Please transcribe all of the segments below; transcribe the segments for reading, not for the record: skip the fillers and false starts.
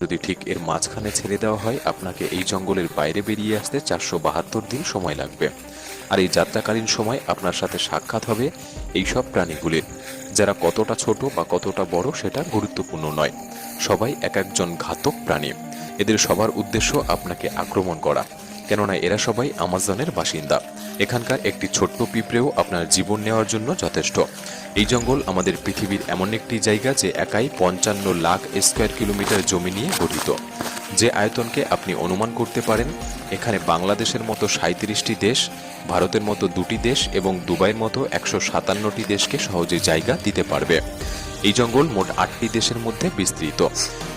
যদি ঠিক এর মাঝখানে ছেড়ে দেওয়া হয়, আপনাকে এই জঙ্গলের বাইরে বেরিয়ে আসতে 472 দিন সময় লাগবে। আর এই যাত্রাকালীন সময় আপনার সাথে সাক্ষাৎ হবে এইসব প্রাণীগুলির, যারা কতটা ছোট বা কতটা বড় সেটা গুরুত্বপূর্ণ নয়। সবাই এক একজন ঘাতক প্রাণী। এদের সবার উদ্দেশ্য আপনাকে আক্রমণ করা, কেননা এরা সবাই আমাজনের বাসিন্দা। এখানকার একটি ছোট্ট পিঁপড়েও আপনার জীবন নেওয়ার জন্য যথেষ্ট। এই জঙ্গল আমাদের পৃথিবীর এমন একটি জায়গা যে একাই 55 লাখ স্কোয়ার কিলোমিটার জমি নিয়ে গঠিত। যে আয়তনকে আপনি অনুমান করতে পারেন, এখানে বাংলাদেশের মতো 37টি দেশ, ভারতের মতো 2টি দেশ এবং দুবাইয়ের মতো 157টি দেশকে সহজে জায়গা দিতে পারবে। এই জঙ্গল মোট 8টি দেশের মধ্যে বিস্তৃত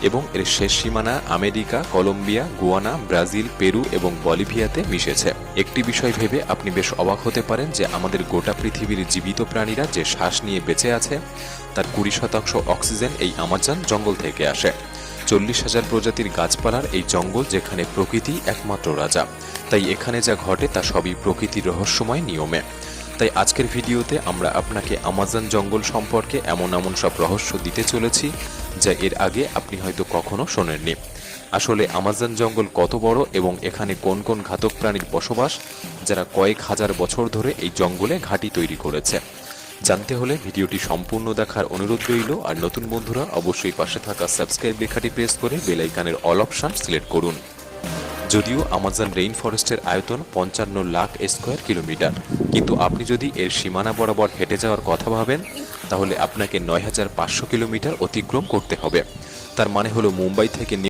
এবং এর শেষ সীমানা America, Colombia, Guyana, Brazil, Peru এবং বলিভিয়াতে মিশেছে। একটি বিষয় ভেবে আপনি বেশ অবাক হতে পারেন যে আমাদের গোটা পৃথিবীর জীবিত প্রাণীরা যে শ্বাস নিয়ে বেঁচে আছে তার 20% অক্সিজেন এই আমাজন জঙ্গল থেকে আসে। 40,000 প্রজাতির গাছপালার এই জঙ্গল, যেখানে প্রকৃতি একমাত্র রাজা। তাই এখানে যা ঘটে তা সবই প্রকৃতির রহস্যময় নিয়মে। তাই আজকের ভিডিওতে আমরা আপনাকে আমাজন জঙ্গল সম্পর্কে এমন সব রহস্য দিতে চলেছি যা এর আগে আপনি হয়তো কখনো শোনেননি। আসলে আমাজন জঙ্গল কত বড় এবং এখানে কোন কোন ঘাতক প্রাণীর বসবাস, যারা কয়েক হাজার বছর ধরে এই জঙ্গলে ঘাঁটি তৈরি করেছে। জানতে হলে ভিডিওটি সম্পূর্ণ দেখার অনুরোধ রইল। আর নতুন বন্ধুরা অবশ্যই পাশে থাকা সাবস্ক্রাইব লেখাটি প্রেস করে বেল আইকনের অল অপশন সিলেক্ট করুন। যদিও আমাজন রেইন ফরেস্টের আয়তন 55 লাখ স্কোয়ার কিলোমিটার, কিন্তু আপনি যদি এর সীমানা বরাবর হেঁটে যাওয়ার কথা ভাবেন তাহলে আপনাকে 9,500 কিলোমিটার অতিক্রম করতে হবে। তার মানে হলো মুম্বাই থেকে